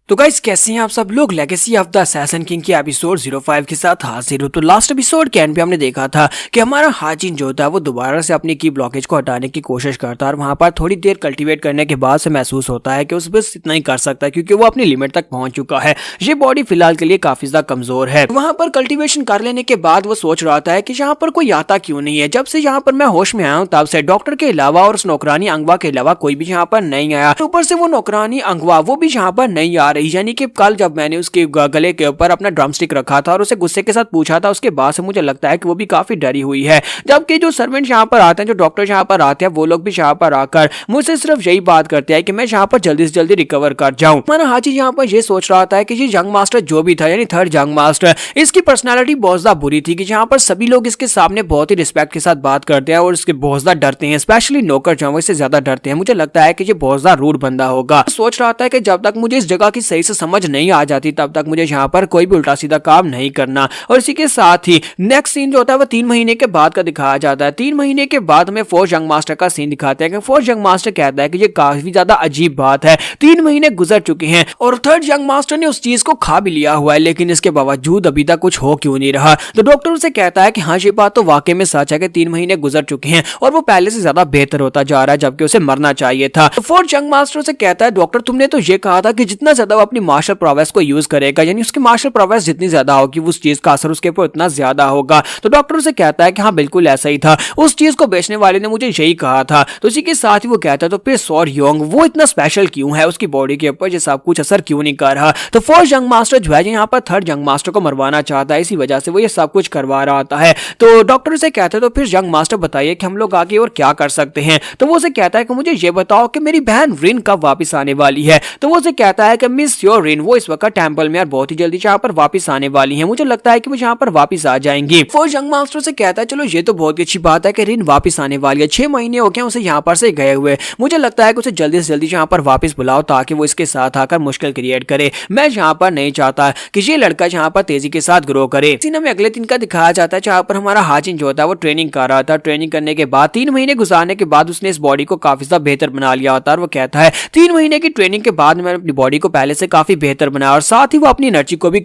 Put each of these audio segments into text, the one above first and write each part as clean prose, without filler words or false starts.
तो गाइस कैसे हैं आप सब लोग। Legacy of the assassin king के एपिसोड 05 के साथ हाजिर हो। तो लास्ट एपिसोड के एंड पे हमने देखा था कि हमारा हाजिन जो था वो दोबारा से अपनी की ब्लॉकेज को हटाने की कोशिश करता है और वहां पर थोड़ी देर कल्टीवेट करने के बाद से महसूस होता है कि उस बस इतना ही कर सकता है क्योंकि वो अपनी लिमिट तक पहुंच चुका है। ये बॉडी फिलहाल के लिए काफी ज्यादा कमजोर है। वहां पर कल्टीवेशन कर लेने के बाद वो सोच रहा था कि यहाँ पर कोई आता क्यों नहीं है। जब से यहाँ पर मैं होश में आया हूँ तब से डॉक्टर के अलावा और उस नौकरानी अंगवा के अलावा कोई भी यहाँ पर नहीं आया। ऊपर से वो नौकरानी अंगवा वो भी यहाँ पर नहीं आ रही, यानी कि कल जब मैंने उसके गले के ऊपर अपना ड्रमस्टिक रखा था और उसे गुस्से के साथ पूछा था, उसके बाद से मुझे लगता है कि वो भी काफी डरी हुई है। जबकि जो सर्वेंट यहाँ पर आते हैं, जो डॉक्टर यहाँ पर आते हैं, वो लोग भी यहाँ पर आकर मुझसे सिर्फ यही बात करते हैं कि मैं यहाँ पर जल्दी से जल्दी रिकवर कर जाऊं। हमारा हाजी यहाँ पर ये सोच रहा था कि ये यंग मास्टर जो भी था, यानी थर्ड यंग मास्टर, इसकी पर्सनैलिटी बहुत ज्यादा बुरी थी कि यहाँ पर सभी लोग इसके सामने बहुत ही रिस्पेक्ट के साथ बात करते हैं और इसके बहुत ज्यादा डरते हैं। स्पेशली नौकर जो है इससे ज्यादा डरते हैं। मुझे लगता है कि ये बहुत ज्यादा रूड बंदा होगा। सोच रहा था कि जब तक मुझे इस जगह की सही से समझ नहीं आ जाती तब तक मुझे यहाँ पर कोई भी उल्टा सीधा काम नहीं करना। और इसी के साथ ही नेक्स्ट सीन जो होता है वो 3 महीने के बाद का दिखाया जाता है। 3 महीने के बाद हमें फोर्थ यंग मास्टर का सीन दिखाते हैं कि फोर्थ यंग मास्टर कहता है कि ये काफी ज्यादा अजीब बात है, 3 महीने गुजर चुके हैं और थर्ड यंग मास्टर ने उस चीज को खा भी लिया हुआ है, लेकिन इसके बावजूद अभी तक कुछ हो क्यों नहीं रहा। तो डॉक्टर उसे कहता है कि हाँ ये बात तो वाकई में सच है कि 3 महीने गुजर चुके हैं और वो पहले से ज्यादा बेहतर होता जा रहा है, जबकि उसे मरना चाहिए था। तो फोर्थ यंग मास्टर से कहता है डॉक्टर तुमने तो ये कहा था कि जितना ज्यादा वो अपनी मार्शल प्रोवेस को यूज करेगा, यानी उसकी मार्शल प्रोवेस जितनी ज्यादा होगी उस चीज का असर उसके ऊपर उतना ज्यादा होगा। तो डॉक्टर उसे कहता है कि हाँ बिल्कुल ऐसा ही था, उस चीज को बेचने वाले ने मुझे यही कहा था। तो इसी के साथ ही वो कहता है तो फिर सॉर योंग वो इतना स्पेशल क्यों है, उसकी बॉडी के ऊपर ये सब कुछ असर क्यों नहीं कर रहा। तो फोर्थ यंग मास्टर जो है यहाँ पर थर्ड यंग मास्टर को मरवाना चाहता है, इसी वजह से वो ये सब कुछ करवा रहा होता है। तो डॉक्टर उसे कहता है तो फिर यंग मास्टर बताइए कि हम लोग आगे और क्या कर सकते हैं। तो वो उसे कहता है कि मुझे ये बताओ कि मेरी बहन रिन कब वापस आने वाली है। तो वो उसे कहता है कि मिस योर रिन वो इस वक्त टेंपल में और बहुत ही जल्दी यहाँ पर वापस आने वाली है, मुझे लगता है कि वो यहाँ पर वापस आ जाएंगी। फोर्थ यंग मास्टर से कहता है चलो ये तो बहुत अच्छी बात है कि रिन वापस आने वाली है, 6 महीने हो गए उसे यहाँ पर से गए हुए, मुझे लगता है कि उसे जल्दी से जल्दी यहाँ पर वापस बुलाओ ताकि वो इसके साथ आकर मुश्किल क्रिएट करे। मैं यहाँ पर नहीं चाहता कि ये लड़का यहाँ पर तेजी के साथ ग्रो करे। सीन में अगले दिन का दिखाया जाता है जहाँ पर हमारा हाजिन जो होता है वो ट्रेनिंग कर रहा था। ट्रेनिंग करने के बाद 3 महीने गुजारने के बाद उसने इस बॉडी को काफी ज्यादा बेहतर बना लिया होता है और वो कहता है 3 महीने की ट्रेनिंग के बाद मैंने अपनी बॉडी को पहले से काफी बेहतर बनाया और साथ ही वो अपनी एनर्जी को भी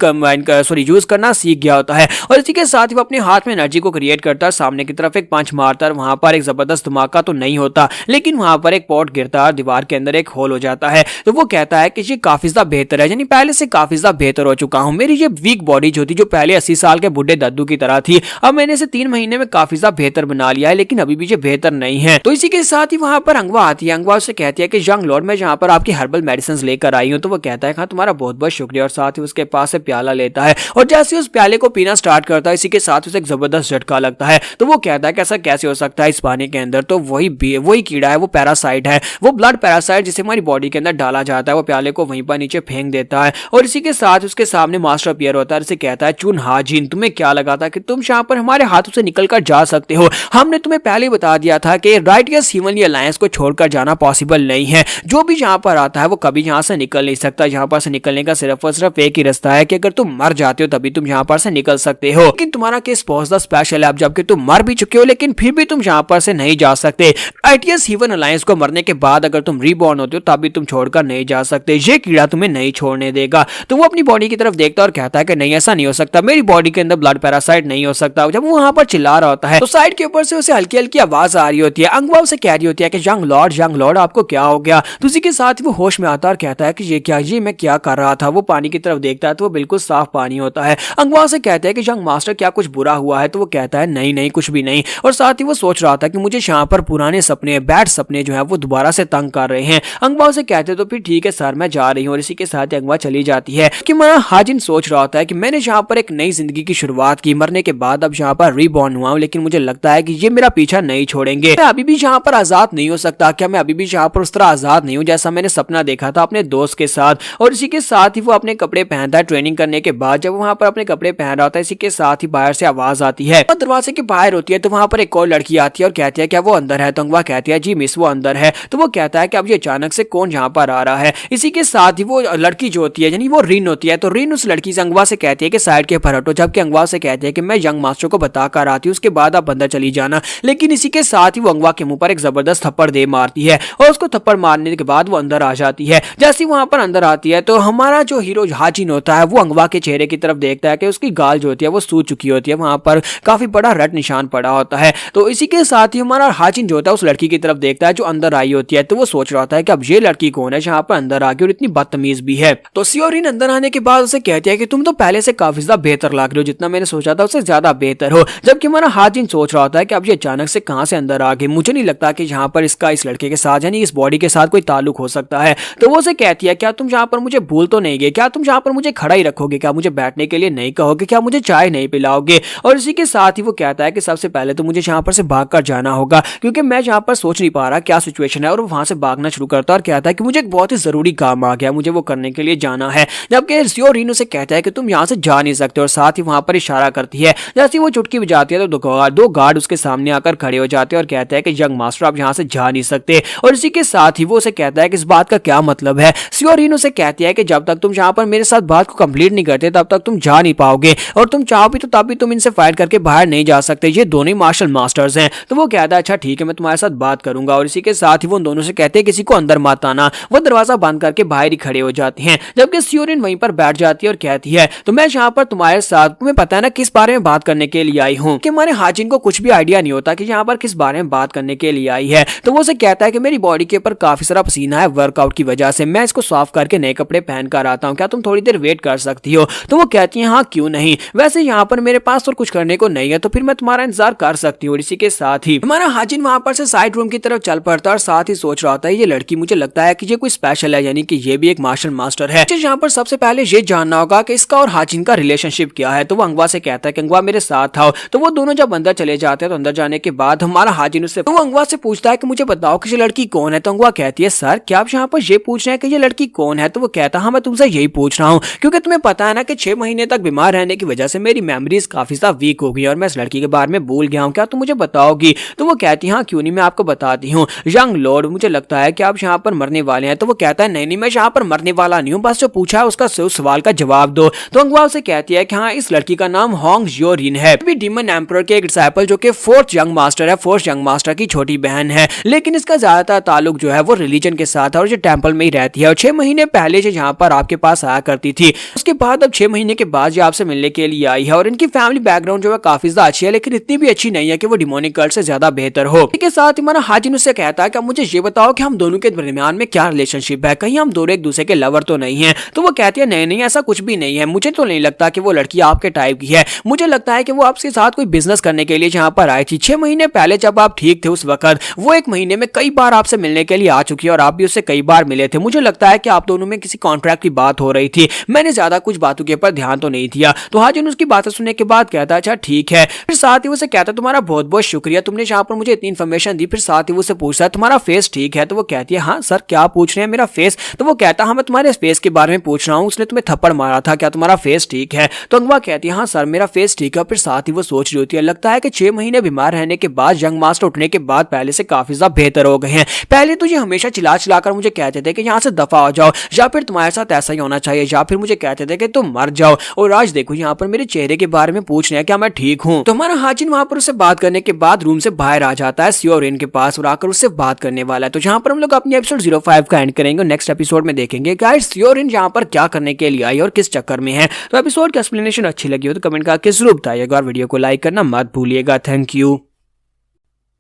यूज करना सीख गया होता है। और इसी के साथ ही वो अपने हाथ में एनर्जी को क्रिएट करता है, सामने की तरफ एक पंच मारता है, वहां पर एक जबरदस्त धमाका तो नहीं होता लेकिन वहां पर एक पॉट गिरता है, दीवार के अंदर एक होल हो जाता है। तो वो कहता है कि ये काफी ज्यादा बेहतर है, यानी पहले से काफी ज्यादा बेहतर हो चुका हूं। मेरी ये वीक बॉडी जो थी, जो पहले 80 साल के बुढ़े दद्दू की तरह थी, अब मैंने इसे 3 महीने में काफी ज्यादा बेहतर बना लिया है, लेकिन अभी भी ये बेहतर नहीं है। तो इसी के साथ ही वहां पर अंगवा आती है। अंगवा उससे कहती है कि यंग लॉर्ड मैं यहाँ पर आपकी हर्बल मेडिसिन लेकर आई हूँ। तो वो कहता है हाँ तुम्हारा बहुत बहुत शुक्रिया और साथ ही उसके पास से प्याला लेता है और जैसे उस प्याले को पीना स्टार्ट करता है इसी के साथ उसे एक जबरदस्त झटका लगता है। तो वो कहता है कि ऐसा कैसे हो सकता है इस पानी के अंदर, तो वही कीड़ा है, वो पैरासाइट है, वो ब्लड पैरासाइट जिसे हमारी बॉडी के अंदर डाला जाता है। वो प्याले को वहीं पर नीचे फेंक देता है और इसी के साथ उसके सामने मास्टर अपीयर होता है, इसे कहता है चुन हाजिन तुम्हें क्या लगा था कि तुम यहाँ पर हमारे हाथों से निकल कर जा सकते हो। हमने तुम्हें पहले बता दिया था कि राइटियस ह्यूमनली अलायंस को छोड़कर जाना पॉसिबल नहीं है। जो भी यहाँ पर आता है वो कभी यहाँ से निकल नहीं सकता। यहाँ पर से निकलने का सिर्फ और सिर्फ एक ही रास्ता है कि अगर तुम मर जाते हो तभी तुम यहाँ पर से निकल सकते हो। लेकिन तुम्हारा केस बहुत ज्यादा स्पेशल है, अब जबकि तुम मर भी चुके हो लेकिन फिर भी तुम यहाँ पर से नहीं जा सकते। राइटियस ह्यूमन अलायंस को मरने के बाद अगर तुम रीबॉर्न होते हो तभी तुम छोड़कर नहीं जा सकते, ये कीड़ा तुम्हें नहीं छोड़ने देगा। तो वो अपनी बॉडी की तरफ देखता है और कहता है कि नहीं ऐसा नहीं हो सकता, मेरी बॉडी के अंदर ब्लड पैरासाइट नहीं हो सकता। जब वो वहां पर चिल्ला रहा होता है तो साइड के ऊपर से उसे हल्की हल्की आवाज आ रही होती है। अंगवा उसे कह रही होती है कि यंग लॉर्ड आपको क्या हो गया। तो उसी के साथ वो होश में आता है और कहता है कि ये मैं क्या कर रहा था। वो पानी की तरफ देखता है तो वो बिल्कुल साफ पानी होता है। अंगवा से कहते हैं कि यंग मास्टर क्या कुछ बुरा हुआ है। तो वो कहता है नहीं कुछ भी नहीं। और साथ ही वो सोच रहा था कि मुझे यहाँ पर पुराने सपने बैड सपने जो है वो दोबारा से तंग कर रहे हैं। अंगवा से कहते तो फिर ठीक है सर मैं जा रही हूँ और इसी के साथ अंगवा चली जाती है कि मेरा हाजिन सोच रहा होता है कि मैंने यहाँ पर एक नई जिंदगी की शुरुआत की, मरने के बाद अब यहाँ पर रीबॉर्न हुआ हूँ, लेकिन मुझे लगता है कि ये मेरा पीछा नहीं छोड़ेंगे। मैं अभी भी यहाँ पर आजाद नहीं हो सकता। क्या मैं अभी भी यहाँ पर उस तरह आजाद नहीं हूँ जैसा मैंने सपना देखा था अपने दोस्त के साथ। और इसी के साथ ही वो अपने कपड़े पहनता है ट्रेनिंग करने के बाद। जब वहां पर अपने कपड़े पहन रहा होता है इसी के साथ ही बाहर से आवाज आती है और दरवाजे के बाहर होती है। तो वहां पर एक और लड़की आती है और कहती है क्या वो अंदर है। तो अंगवा कहती है जी मिस वो अंदर है। तो वो कहता है कि अब ये अचानक से कौन यहाँ पर आ रहा है। इसी के साथ ही वो लड़की जो होती है यानी वो रिन होती है। तो रिन उस लड़की से अंगवा से कहती है कि साइड के पर हटो, जबकि अंगवा से कहती है कि मैं यंग मास्टर को बता कर आती हूँ उसके बाद आप अंदर चली जाना। लेकिन इसी के साथ ही वो अंगवा के मुंह पर एक जबरदस्त थप्पड़ दे मारती है और उसको थप्पड़ मारने के बाद वो अंदर आ जाती है। जैसे वहां पर अंदर आती है तो हमारा जो हीरो हाजिन होता है वो अंगवा के चेहरे की तरफ देखता है कि उसकी गाल जो होती है वो सूज चुकी होती है, वहां पर काफी बड़ा रट निशान पड़ा होता है। तो इसी के साथ ही हमारा हाजिन जो होता है उस लड़की की तरफ देखता है जो अंदर आई होती है, तो वो सोच रहा होता है कि अब ये लड़की कौन है जहाँ पर अंदर आ गई और इतनी बदतमीज भी है। तो सियोरिन अंदर आने के बाद उसे कहती है कि तुम तो पहले से काफी ज्यादा बेहतर लग रही हो, जितना मैंने सोचा था उससे ज्यादा बेहतर हो। जबकि हमारा हाजिन सोच रहा होता है कि अब ये अचानक से कहां से अंदर आ गई, मुझे नहीं लगता कि यहाँ पर इसका इस लड़के के साथ यानी इस बॉडी के साथ कोई ताल्लुक हो सकता है। तो वो उसे कहती है क्या तुम यहाँ पर मुझे भूल तो नहीं गए, क्या तुम यहाँ पर मुझे खड़ा ही रखोगे, क्या मुझे बैठने के लिए नहीं कहोगे, क्या मुझे चाय नहीं पिलाओगे। और इसी के साथ ही वो कहता है कि सबसे पहले तो मुझे यहाँ पर से भाग कर जाना होगा क्योंकि मैं यहाँ पर सोच नहीं पा रहा क्या सिचुएशन है। और वो वहां से भागना शुरू करता है और कहता है कि मुझे एक बहुत ही जरूरी काम आ गया, मुझे वो करने के लिए जाना है। जबकि सियोरिन उसे कहता है कि तुम यहाँ से जा नहीं सकते और साथ ही वहां पर इशारा करती है। जैसे वो चुटकी बजाती है तो दो गार्ड उसके सामने आकर खड़े हो जाते हैं और कहते हैं कि यंग मास्टर आप यहाँ से जा नहीं सकते। और इसी के साथ ही वो उसे कहता है कि इस बात का क्या मतलब है। सियोरिन उसे कहती है कि जब तक तुम यहाँ पर मेरे साथ बात को कंप्लीट नहीं करते तब तक तुम जा नहीं पाओगे और तुम चाहो भी तो तब भी तुम इनसे फाइट करके बाहर नहीं जा सकते, ये दोनों ही मार्शल मास्टर्स हैं। तो वो कहता है अच्छा ठीक है मैं तुम्हारे साथ बात करूंगा। और इसी के साथ ही वो दोनों से कहते हैं किसी को अंदर मत आना। वो दरवाजा बंद करके बाहर ही खड़े हो जाते हैं। जबकि सियोरिन वहीं पर बैठ जाती है और कहती है तो मैं यहाँ पर तुम्हारे साथ, तुम्हें पता है ना किस बारे में बात करने के लिए आई हूँ, कि हमारे हाजिन को कुछ भी आइडिया नहीं होता कि यहाँ पर किस बारे में बात करने के लिए आई है। तो वो उसे कहता है कि मेरी बॉडी के ऊपर काफी सारा पसीना है वर्कआउट की वजह से, मैं इसको साफ करके नए कपड़े पहन कर आता हूँ, क्या तुम थोड़ी देर वेट कर सकती हो। तो वो कहती है हाँ क्यों नहीं, वैसे यहाँ पर मेरे पास तो कुछ करने को नहीं है तो फिर मैं तुम्हारा इंतजार कर सकती हूँ। और इसी के साथ ही हमारा हाजिन वहां पर से साइड रूम की तरफ चल पड़ता है और साथ ही सोच रहा होता है ये लड़की मुझे लगता है कि ये कोई स्पेशल है, यानी कि ये भी एक मार्शल मास्टर है। यहाँ पर सबसे पहले ये जानना होगा कि इसका और हाजिन का रिलेशनशिप क्या है। तो वो अंगवा से कहता है कि अंगवा मेरे साथ आओ। तो वो दोनों जब अंदर चले जाते हैं तो अंदर जाने के बाद हमारा हाजिन उससे तो वो अंगवा से पूछता है कि मुझे बताओ कि ये लड़की कौन है। तो अंगवा कहती है सर क्या आप यहाँ पर ये पूछ रहे हैं कि ये लड़की कौन है। तो वो कहता है हाँ मैं तुमसे यही पूछ रहा हूँ क्योंकि तुम्हें पता है ना कि 6 महीने तक बीमार रहने की वजह से मेरी मेमोरीज काफी ज्यादा वीक हो गई और मैं इस लड़की के बारे में भूल गया हूँ, क्या तुम मुझे बताओगी। तो वो कहती है हाँ क्यों नहीं मैं आपको बताती हूँ। यंग लॉर्ड मुझे लगता है कि आप यहाँ पर मरने वाले हैं। तो वो कहता है नहीं मैं यहाँ पर मरने वाला नहीं हूँ, बस जो पूछा है उसका सवाल का जवाब दो। तो अंगवा उसे कहती है कि हाँ इस लड़की का नाम होंग जियोरिन है, डीमन एम्परर के एक डिसाइपल जो कि फोर्थ यंग मास्टर है, फोर्थ यंग मास्टर की छोटी बहन है, लेकिन इसका ज्यादातर ताल्लुक जो है वो रिलीजन के साथ है और जो टेंपल में ही रहती है। और 6 महीने पहले जो यहाँ पर आपके पास आया करती थी, उसके बाद अब 6 महीने के बाद जो आपसे मिलने के लिए आई है। और इनकी फैमिली बैकग्राउंड जो है काफी ज्यादा अच्छी है, लेकिन इतनी भी अच्छी नहीं है कि वो डिमोनिक कल्ट से ज्यादा बेहतर हो। इसके साथ ही हमारा हाजिन उससे कहता है कि मुझे ये बताओ कि हम दोनों के दरमियान में क्या रिलेशनशिप है, कहीं हम दोनों एक दूसरे के लवर तो नहीं है। तो वो कहती है नहीं ऐसा कुछ भी नहीं है, मुझे तो नहीं लगता कि वो लड़की आपके टाइप की है, मुझे लगता है कि वो आपके साथ कोई बिजनेस करने के लिए यहाँ पर आई थी। 6 महीने पहले जब आप ठीक थे उस वक्त वो 1 महीने में कई बार आपसे मिलने के लिए आ चुकी है और आप भी उससे कई बार मिले थे। मुझे लगता है कि आप दोनों में किसी कॉन्ट्रैक्ट की बात हो रही थी, मैंने ज्यादा कुछ बातों के ऊपर ध्यान तो नहीं दिया। तो हाजिन उसकी बातें सुनने के बाद कहता है अच्छा ठीक है। फिर साथ ही उसे कहता है तुम्हारा बहुत बहुत शुक्रिया, तुमने यहाँ पर मुझे इतनी इन्फॉर्मेशन दी। फिर साथ ही उसे पूछता है तुम्हारा फेस ठीक है। तो वो कहती है हाँ सर क्या पूछ रहे हैं मेरा फेस। तो वो कहता है हाँ मैं तुम्हारे फेस के बारे में पूछ रहा हूँ, उसने तुम्हें थप्पड़ मारा था, क्या तुम्हारा फेस ठीक है। तो अंगवा कहती है हाँ सर मेरा फेस ठीक है। फिर साथ ही वो सोच रही होती है लगता है कि 6 महीने बीमार रहने के बाद यंग मास्टर उठने के बाद पहले से काफी ज्यादा बेहतर हो गए हैं। पहले तो ये हमेशा चिल्ला कर मुझे कहते थे कि यहाँ से दफा हो जाओ या फिर तुम्हारे साथ ऐसा ही होना चाहिए, या फिर मुझे कहते थे कि तुम मर जाओ। और आज देखो यहाँ पर मेरे चेहरे के बारे में पूछ रहे हैं क्या मैं ठीक हूँ। तो हमारा हाजिन वहां पर उससे बात करने के बाद रूम से बाहर आ जाता है सियोरिन के पास और आकर उससे बात करने वाला है। तो जहाँ पर हम लोग अपनी एपिसोड 05 का एंड करेंगे और नेक्स्ट एपिसोड में देखेंगे गाइस सियोरिन यहाँ पर क्या करने के लिए आई और किस चक्कर में है। तो एपिसोड की एक्सप्लेनेशन अच्छी लगी हो तो कमेंट करके जरूर बताइएगा और वीडियो को लाइक करना मत भूलिएगा। Thank you.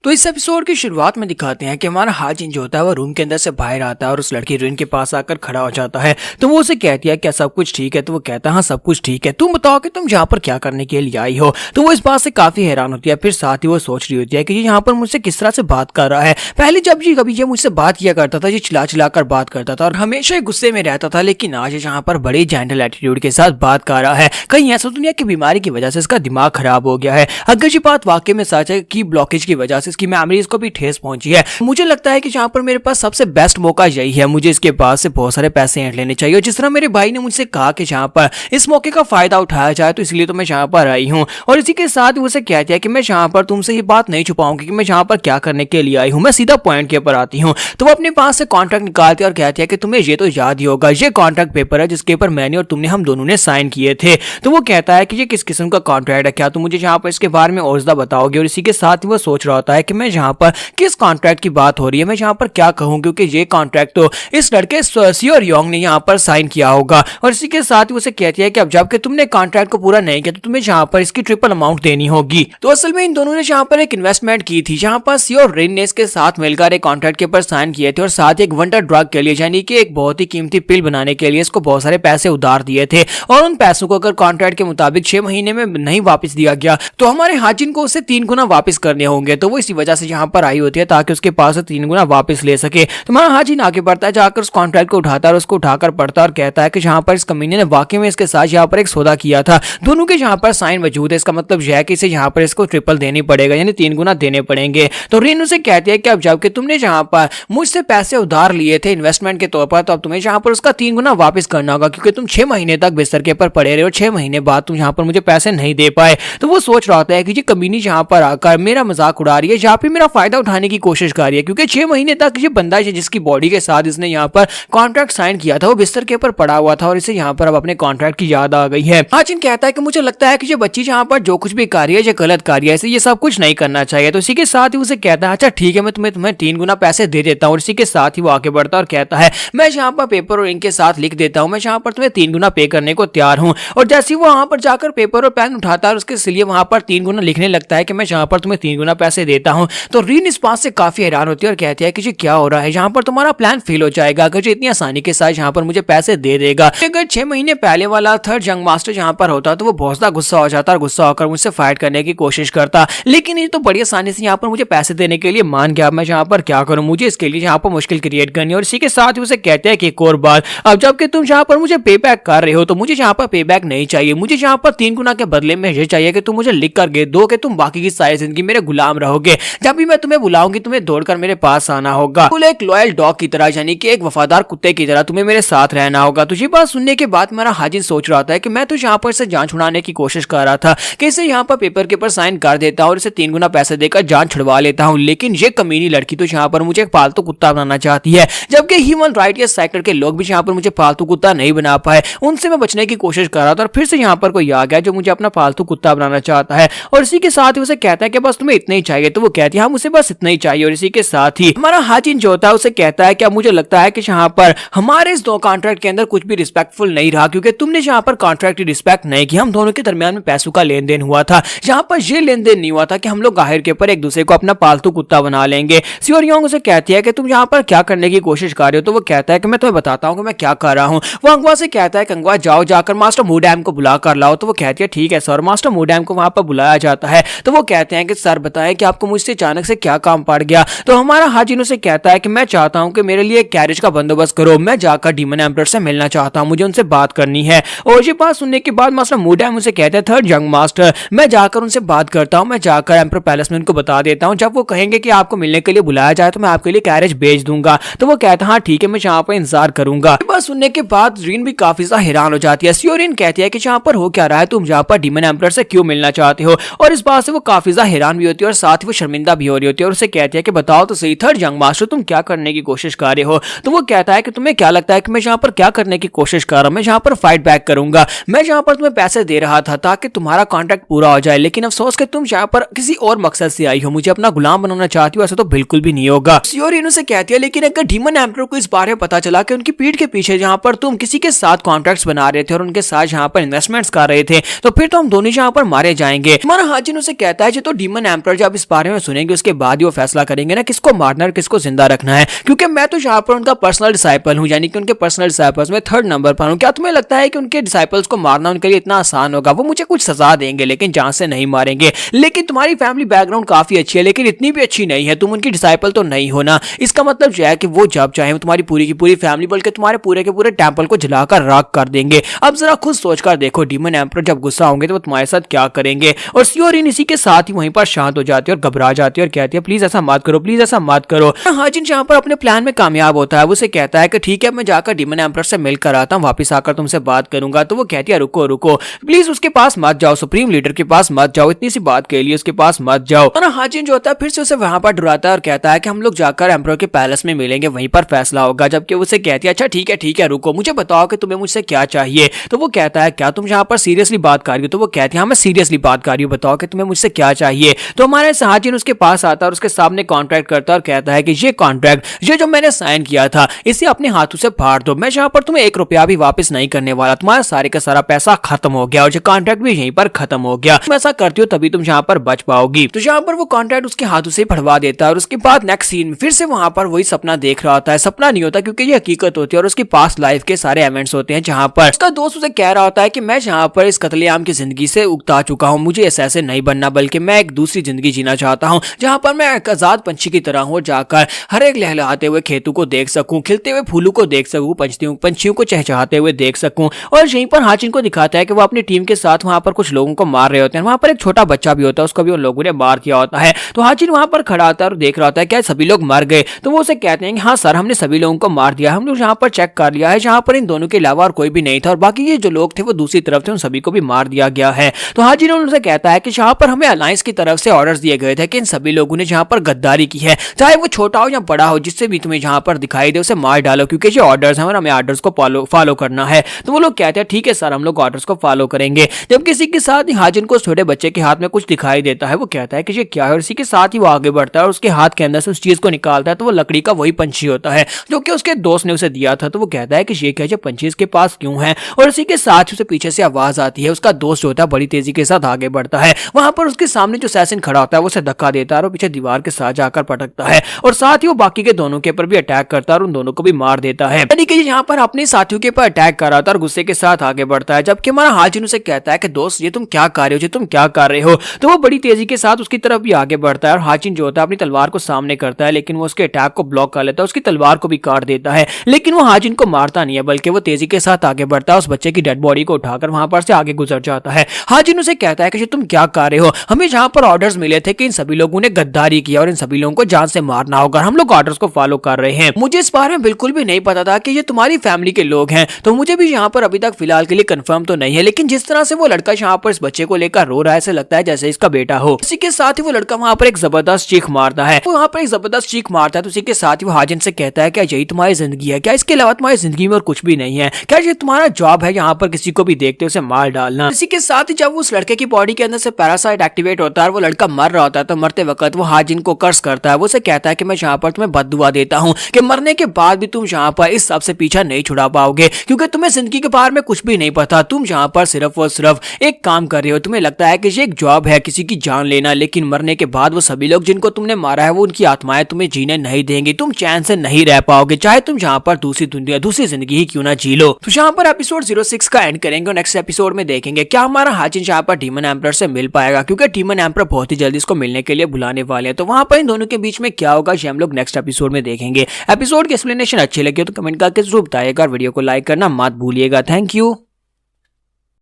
तो इस एपिसोड की शुरुआत में दिखाते हैं कि हमारा हाजिन जो होता है वो रूम के अंदर से बाहर आता है और उस लड़की रिन के पास आकर खड़ा हो जाता है। तो वो उसे कहती है क्या सब कुछ ठीक है। तो वो कहता है हाँ सब कुछ ठीक है, तुम बताओ कि तुम यहाँ पर क्या करने के लिए आई हो। तो वो इस बात से काफी हैरान होती है। फिर साथ ही वो सोच रही होती है कि ये यहाँ पर मुझसे किस तरह से बात कर रहा है। पहले जब ये कभी ये मुझसे बात किया करता था ये चिल्ला कर बात करता था और हमेशा गुस्से में रहता था, लेकिन आज यहाँ पर बड़े जेंटल एटीट्यूड के साथ बात कर रहा है। कहीं ऐसा दुनिया की बीमारी की वजह से इसका दिमाग खराब हो गया है। अगर ये बात वाकई में सच है कि ब्लॉकेज की वजह से इसकी मेमोरीज को भी ठेस पहुंची है, मुझे लगता है कि जहां पर मेरे पास सबसे बेस्ट मौका यही है, मुझे इसके पास से बहुत सारे पैसे ऐंठ लेने चाहिए। जिस तरह मेरे भाई ने मुझसे कहा कि जहां पर इस मौके का फायदा उठाया जाए तो इसलिए तो मैं जहां पर आई हूं। और इसी के साथ उसे कहती है कि मैं जहां पर तुमसे ये बात नहीं छुपाऊंगी कि मैं जहां पर क्या करने के लिए आई हूं, मैं सीधा पॉइंट के ऊपर आती हूं। तो वो अपने पास से कॉन्ट्रैक्ट निकालती है और कहती है कि तुम्हें ये तो याद ही होगा ये कॉन्ट्रैक्ट पेपर है जिसके ऊपर मैंने और तुमने हम दोनों ने साइन किए थे। तो वो कहता है कि ये किस किस्म का कॉन्ट्रैक्ट है, क्या तुम मुझे यहाँ पर इसके बारे में और ज्यादा बताओगे। और इसी के साथ ही वो सोच रहा होता है कि मैं यहाँ पर किस कॉन्ट्रैक्ट की बात हो रही है, मैं यहाँ पर क्या कहूँ, क्योंकि ये कॉन्ट्रैक्ट तो इस लड़के सियोर योंग ने यहाँ पर साइन किया होगा। और इसी के साथ ही उसे कहती है कि अब जबकि तुमने कॉन्ट्रैक्ट को पूरा नहीं किया तो तुम्हें यहाँ पर इसकी ट्रिपल अमाउंट देनी होगी। तो असल में इन दोनों ने यहाँ पर एक इन्वेस्टमेंट की थी, जहाँ पर सियोर रिन ने इसके साथ मिलकर एक कॉन्ट्रैक्ट के ऊपर साइन किए थे और साथ ही एक वंडर ड्रग के लिए यानी कि एक बहुत ही कीमती पिल बनाने के लिए इसको बहुत सारे पैसे उधार दिए थे। और उन पैसों को अगर कॉन्ट्रैक्ट के मुताबिक 6 महीने में नहीं वापस दिया गया तो हमारे हाजिन को उसे 3 गुना वापस करने होंगे। तो वो इसी वजह से यहाँ पर आई होती है ताकि उसके पास से 3 गुना वापस ले सके। तो हमारा हाजिन आगे बढ़ता है, जाकर उस कॉन्ट्रैक्ट को उठाता है और उसको उठाकर पढ़ता है और कहता है कि यहाँ पर इस कमीने ने वाकई में इसके साथ यहाँ पर एक सौदा किया था, दोनों के यहाँ पर साइन मौजूद है, इसका मतलब यह है कि इसे यहाँ पर इसको ट्रिपल देनी पड़ेगा यानी 3 गुना देने पड़ेंगे। तो रिन उसे कहती है कि अब जबकि तुमने यहाँ पर मुझसे पैसे उधार लिए थे इन्वेस्टमेंट के तौर पर, तो अब तुम्हें यहाँ पर उसका 3 गुना वापस करना होगा, क्योंकि तुम 6 महीने तक बिस्तर के ऊपर पड़े रहे और 6 महीने बाद तुम यहाँ पर मुझे पैसे नहीं दे पाए। तो वो सोच रहा होता है कि ये कमीनी यहाँ पर आकर मेरा मजाक उड़ा रही है, यहाँ पे मेरा फायदा उठाने की कोशिश कर रही है, क्योंकि 6 महीने तक ये बंदा जिसकी बॉडी के साथ इसने यहाँ पर कॉन्ट्रैक्ट साइन किया था वो बिस्तर के ऊपर पड़ा हुआ था और इसे यहाँ पर अब अपने कॉन्ट्रैक्ट की याद आ गई है। हाजिन कहता है कि मुझे लगता है कि ये बच्ची यहाँ पर जो कुछ भी कर रही है ये गलत कर रही है, इसे ये सब कुछ नहीं करना चाहिए। तो इसी के साथ ही उसे कहता है अच्छा ठीक है, मैं तुम्हें 3 गुना पैसे दे देता हूँ। और इसी के साथ ही वो आगे बढ़ता है और कहता है मैं यहाँ पर पेपर और इंक के साथ लिख देता हूँ, मैं यहाँ पर तुम्हें 3 गुना पे करने को तैयार हूँ। और जैसे वो वहां पर जाकर पेपर और पेन उठाता है और उसके लिए वहां पर 3 गुना लिखने लगता है कि मैं यहाँ पर तुम्हें 3 गुना पैसे देता हूँ। तो रीन इस बात से काफी हैरान होती है और कहती है कि ये क्या हो रहा है, यहाँ पर तुम्हारा प्लान फेल हो जाएगा अगर जो इतनी आसानी के साथ यहाँ पर मुझे पैसे दे देगा। अगर 6 महीने पहले वाला थर्ड जंग मास्टर यहाँ पर होता तो वो बहुत ज्यादा गुस्सा हो जाता और गुस्सा होकर मुझसे फाइट करने की कोशिश करता, लेकिन ये तो बड़ी आसानी से यहाँ पर मुझे पैसे देने के लिए मान गया। मैं यहाँ पर क्या करूँ, मुझे इसके लिए यहाँ पर मुश्किल क्रिएट करनी है। और इसी के साथ ही उसे कहते हैं कि एक और बात, अब जबकि तुम यहाँ पर मुझे पे बैक कर रहे हो तो मुझे यहाँ पर पे बैक नहीं चाहिए, मुझे यहाँ पर 3 गुना के बदले में ये चाहिए कि तुम मुझे लिख कर दो कि तुम बाकी की सारी जिंदगी मेरे गुलाम रहोगे, जब भी मैं तुम्हें बुलाऊंगी तुम्हें दौड़कर मेरे पास आना होगा, एक लॉयल डॉग की तरह यानी कि एक वफादार कुत्ते की तरह तुम्हें मेरे साथ रहना होगा। तो ये बात सुनने के बाद मेरा हाजिन सोच रहा था कि मैं तो यहाँ पर इसे जान छुड़ाने की कोशिश कर रहा था कि इसे यहाँ पर पेपर के ऊपर साइन कर देता हूँ और इसे 3 गुना पैसे देकर जान छुड़वा लेता हूँ, लेकिन ये कमीनी लड़की तो यहाँ पर मुझे एक पालतू कुत्ता बनाना चाहती है, जबकि ह्यूमन राइट्स सेक्टर के लोग भी यहाँ पर मुझे पालतू कुत्ता नहीं बना पाए, उनसे मैं बचने की कोशिश कर रहा था और फिर से यहाँ पर कोई आ गया जो मुझे अपना पालतू कुत्ता बनाना चाहता है। और इसी के साथ ही उसे कहता है कि बस तुम्हें इतना ही चाहिए, तो वो कहती है हाँ मुझे बस इतना ही चाहिए। और इसी के साथ ही हमारा हाजिन जो होता है उसे कहता है कि मुझे लगता है कि यहाँ पर हमारे इस 2 कॉन्ट्रैक्ट के अंदर कुछ भी रिस्पेक्टफुल नहीं रहा, क्योंकि तुमने यहाँ पर कॉन्ट्रैक्ट की रिस्पेक्ट नहीं की, हम दोनों के दरमियान में पैसों का लेन देन हुआ था, यहाँ पर ये लेन देन नहीं हुआ था कि हम लोग गाहिर के ऊपर एक दूसरे को अपना पालतू कुत्ता बना लेंगे। सियोर योंग उसे कहती है कि तुम यहाँ पर क्या करने की कोशिश कर रहे हो, तो वो कहता है कि मैं तुम्हें बताता हूँ कि मैं क्या कर रहा हूँ। वो अंगवा से कहता है कि अंगवा जाओ जाकर मास्टर मूडैम को बुला कर लाओ, तो वो कहती है ठीक है सर। मास्टर मूडैम को वहां पर बुलाया जाता है तो वो कहते हैं कि सर बताएं कि आपको मुझसे अचानक से क्या काम पड़ गया। तो हमारा हाजिन उसे कहता है कि मैं चाहता हूं कि मेरे लिए एक कैरेज का बंदोबस्त करो, मैं जाकर डीमन एम्परर से मिलना चाहता हूं, मुझे उनसे बात करनी है। और ये बात सुनने के बाद मास्टर मूडैम उसे कहते हैं थर्ड यंग मास्टर मैं जाकर उनसे बात करता हूं, मैं जाकर एम्परर पैलेस में उनको बता देता हूं, जब वो कहेंगे कि आपको मिलने के लिए बुलाया जाए तो मैं आपके लिए कैरेज भेज दूंगा। तो वो कहता है हाँ ठीक है मैं यहाँ पर इंतजार करूंगा। बात सुनने के बाद रीन भी काफी ज्यादा हैरान हो जाती है। सियोरिन कहती है कि यहाँ पर हो क्या रहा है, तुम यहाँ पर डीमन एम्परर से क्यों मिलना चाहते हो। और इस बात से वो काफी ज्यादा हैरान भी होती है और साथ ही वो शर्मिंदा भी हो रही होती है और उसे कहती है कि बताओ तो सही थर्ड यंग मास्टर तुम क्या करने की कोशिश कर रहे हो। तो वो कहता है कि तुम्हें क्या लगता है कि मैं यहाँ पर क्या करने की कोशिश कर रहा हूँ, मैं यहाँ पर फाइट बैक करूंगा, मैं यहाँ पर तुम्हें पैसे दे रहा था ताकि तुम्हारा कॉन्ट्रैक्ट पूरा हो जाए, लेकिन अफसोस कि तुम यहाँ पर किसी और मकसद से आई हो, मुझे अपना गुलाम बनाना चाहती हो, ऐसा तो बिल्कुल भी नहीं होगा। सियोरिन उसे कहती है लेकिन अगर डीमन एम्परर को इस बारे में पता चला कि उनकी पीठ के पीछे जहाँ पर तुम किसी के साथ कॉन्ट्रैक्ट्स बना रहे थे और उनके साथ यहाँ पर इन्वेस्टमेंट्स कर रहे थे तो फिर तो हम दोनों यहाँ पर मारे जाएंगे। हमारा हाजिन उसे कहता है तो डीमन एम्परर जब इस बारे में सुनेंगे उसके बाद ही वो फैसला करेंगे ना किसको मारना और किसको जिंदा रखना है, क्योंकि मैं तो यहाँ पर उनका पर्सनल डिसाइपल हूँ, यानी कि उनके पर्सनल डिसाइपल्स में 3rd नंबर पर हूँ। क्या तुम्हें लगता है कि उनके डिसाइपल्स को मारना उनके लिए इतना आसान होगा? वो मुझे कुछ सजा देंगे लेकिन जान से नहीं मारेंगे। लेकिन तुम्हारी फैमिली बैकग्राउंड काफी अच्छी है लेकिन इतनी भी अच्छी नहीं है, तुम उनकी डिसाइपल तो नहीं होना। इसका मतलब यह है कि वो जब चाहे तुम्हारी पूरी की पूरी फैमिली बल्कि तुम्हारे पूरे के पूरे टेंपल को जलाकर राख कर देंगे। अब जरा खुद सोचकर देखो डीमन एम्परर जब गुस्सा होंगे तो वो तुम्हारे साथ क्या करेंगे। और सियोरिन इसी के साथ ही वहीं पर शांत हो जाती है और घबरा जाती है और कहती है प्लीज ऐसा मत करो, प्लीज ऐसा मत करो। हाजिन यहाँ पर अपने प्लान में कामयाब होता है, वो उसे कहता है कि ठीक है मैं जाकर डीमन एम्परर से मिलकर आता हूँ, वापस आकर तुमसे बात करूंगा। तो वो कहती है रुको रुको प्लीज उसके पास मत जाओ, सुप्रीम लीडर के पास मत जाओ, इतनी सी बात के लिए उसके पास मत जाओ। और हाजिन जो होता है फिर से उसे वहां पर डराता है और कहता है कि हम लोग जाकर एम्परर के पैलेस में मिलेंगे, वहीं पर फैसला होगा। जबकि उसे कहती है अच्छा ठीक है रुको, मुझे बताओ कि तुम्हें मुझसे क्या चाहिए। तो वो कहता है क्या तुम यहाँ पर सीरियसली बात कर रही हो? तो वो कहती है हाँ मैं सीरियसली बात कर रही हूँ, बताओ कि तुम्हें मुझसे क्या चाहिए। तो हमारे हाजिन हाजिन उसके पास आता है और उसके सामने कॉन्ट्रैक्ट करता है और कहता है कि ये कॉन्ट्रैक्ट, ये जो मैंने साइन किया था, इसे अपने हाथों से फाड़ दो। मैं यहाँ पर तुम्हें 1 रुपया भी वापस नहीं करने वाला, तुम्हारा सारे का सारा पैसा खत्म हो गया और ये कॉन्ट्रैक्ट भी यहीं पर खत्म हो गया। तुम ऐसा करती हो तभी तुम यहाँ पर बच पाओगी। तो यहाँ पर वो कॉन्ट्रैक्ट उसके हाथों से फड़वा देता है और उसके बाद नेक्स्ट सीन में फिर से वहां पर वही सपना देख रहा होता है। सपना नहीं होता क्योंकि ये हकीकत होती है और उसकी पास्ट लाइफ के सारे इवेंट्स होते हैं, जहां पर उसका दोस्त उसे कह रहा होता है कि मैं यहाँ पर इस कत्लेआम की जिंदगी से उगता चुका हूँ, मुझे ऐसे नहीं बनना, बल्कि मैं एक दूसरी जिंदगी जीना चाहता हूँ जहां पर मैं एक आजाद पंछी की तरह हूँ, जाकर हर एक लहलहाते हुए खेतों को देख सकूं, खिलते हुए फूलों को देख सकूं, पंछियों को चहचहाते हुए देख सकूं। और यहीं पर हाजिन को दिखाता है कि वो अपनी टीम के साथ वहां पर कुछ लोगों को मार रहे होते हैं। वहां पर एक छोटा बच्चा भी होता है, उसको भी उन लोगों ने मार दिया होता है। तो हाजिन वहां पर खड़ा होता है और देख रहा होता है क्या सभी लोग मर गए। तो वो उसे कहते हैं कि हाँ सर, हमने सभी लोगों को मार दिया, हम लोग यहाँ पर चेक कर लिया है, जहाँ पर इन दोनों के अलावा और कोई भी नहीं था और बाकी ये जो लोग थे वो दूसरी तरफ थे, उन सभी को भी मार दिया गया है। तो हाजिन उनसे कहता है कि जहाँ पर हमें अलायंस की तरफ से ऑर्डर्स दिए गए थे कि इन सभी लोगों ने जहाँ पर गद्दारी की है, चाहे वो छोटा हो या बड़ा हो, जिससे भी तुम्हें जहाँ पर दिखाई दे उसे मार डालो, क्योंकि ये ऑर्डर्स हैं और हमें ऑर्डर्स को फॉलो करना है। तो वो लोग कहते हैं ठीक है सर, हम लोग ऑर्डर्स को फॉलो करेंगे। जब किसी के साथ ही हाजिन को उस छोटे बच्चे के हाथ में कुछ दिखाई देता है, वो कहता है कि ये क्या है, और इसी के साथ ही वो आगे बढ़ता है और उसके हाथ के अंदर से उस चीज को निकालता है। तो वो लकड़ी का वही पंछी होता है जो कि उसके दोस्त ने उसे दिया था। तो वो कहता है कि ये क्या, ये पंछी इसके पास क्यों है, और इसी के साथ उसे पीछे से आवाज आती है। उसका दोस्त जो होता है बड़ी तेजी के साथ आगे बढ़ता है, वहां पर उसके सामने जो सैसिन खड़ा होता है वो उसे धक्का देता है और पीछे दीवार के साथ जाकर पटकता है और साथ ही वो बाकी के दोनों के ऊपर भी अटैक करता है और उन दोनों को भी मार देता है। यानी कि यहाँ पर अपने साथियों के ऊपर अटैक कर रहा था और गुस्से के साथ आगे बढ़ता है। जबकि हमारा हाजिन उसे कहता है कि दोस्त ये तुम क्या कर रहे हो, ये तुम क्या कर रहे हो। तो वो बड़ी तेजी के साथ उसकी तरफ भी आगे बढ़ता है और हाजिन जो होता है अपनी तलवार को सामने करता है, लेकिन वो उसके अटैक को ब्लॉक कर लेता है, उसकी तलवार को भी काट देता है। लेकिन वो हाजिन को मारता नहीं है, बल्कि वो तेजी के साथ आगे बढ़ता है, उस बच्चे की डेड बॉडी को उठाकर वहां पर से आगे गुजर जाता है। हाजिन उसे कहता है कि तुम क्या कर रहे हो, हमें यहाँ पर ऑर्डर्स मिले थे कि इन सभी लोगों ने गद्दारी किया और इन सभी लोगों को जान से मारना होगा, हम लोग ऑर्डर्स को फॉलो कर रहे हैं। मुझे इस बारे में बिल्कुल भी नहीं पता था कि ये तुम्हारी फैमिली के लोग हैं, तो मुझे भी यहाँ पर अभी तक फिलहाल के लिए कंफर्म तो नहीं है, लेकिन जिस तरह से वो लड़का यहाँ पर इस बच्चे को लेकर रो रहा है, ऐसे लगता है जैसे इसका बेटा हो। इसी के साथ ही वो लड़का वहाँ पर एक जबरदस्त चीख मारता है, वो वहाँ पर एक जबरदस्त चीख मारता है। तो उसी के साथ ही वो हाजिन से कहता है क्या यही तुम्हारी जिंदगी है, क्या इसके अलावा तुम्हारी जिंदगी में और कुछ भी नहीं है, क्या ये तुम्हारा जॉब है यहाँ पर किसी को भी देखते उसे मार डालना। इसी के साथ ही जब उस लड़के की बॉडी के अंदर से पैरासाइट एक्टिवेट होता है और वो लड़का मर रहा होता है, तो मरते वक्त वो हाजिन को कर्स करता है। वो उसे कहता है कि मैं यहाँ पर तुम्हें बद्दुआ देता हूँ कि मरने के बाद भी तुम यहाँ पर इस सब से पीछा नहीं छुड़ा पाओगे, क्योंकि तुम्हें जिंदगी के बारे में कुछ भी नहीं पता। तुम यहाँ पर सिर्फ और सिर्फ एक काम कर रहे हो, तुम्हें लगता है कि ये एक जॉब है किसी की जान लेना, लेकिन मरने के बाद वो सभी लोग जिनको तुमने मारा है वो उनकी आत्माएं तुम्हें जीने नहीं देंगी, तुम चैन से नहीं रह पाओगे, चाहे तुम यहाँ पर दूसरी दुनिया दूसरी जिंदगी ही क्यों ना जी लो। तो यहाँ पर एपिसोड 06 का एंड करेंगे और नेक्स्ट एपिसोड में देखेंगे क्या हमारा हाजिन यहाँ पर डीमन एम्परर से मिल पाएगा, क्योंकि डीमन एम्परर बहुत ही जल्दी इसको मिलने के लिए बुलाने वाले हैं। तो वहां पर इन दोनों के बीच में क्या होगा ये हम लोग नेक्स्ट एपिसोड में देखेंगे। एपिसोड की एक्सप्लेनेशन अच्छी लगी तो कमेंट करके जरूर बताइएगा, वीडियो को लाइक करना मत भूलिएगा। Thank you.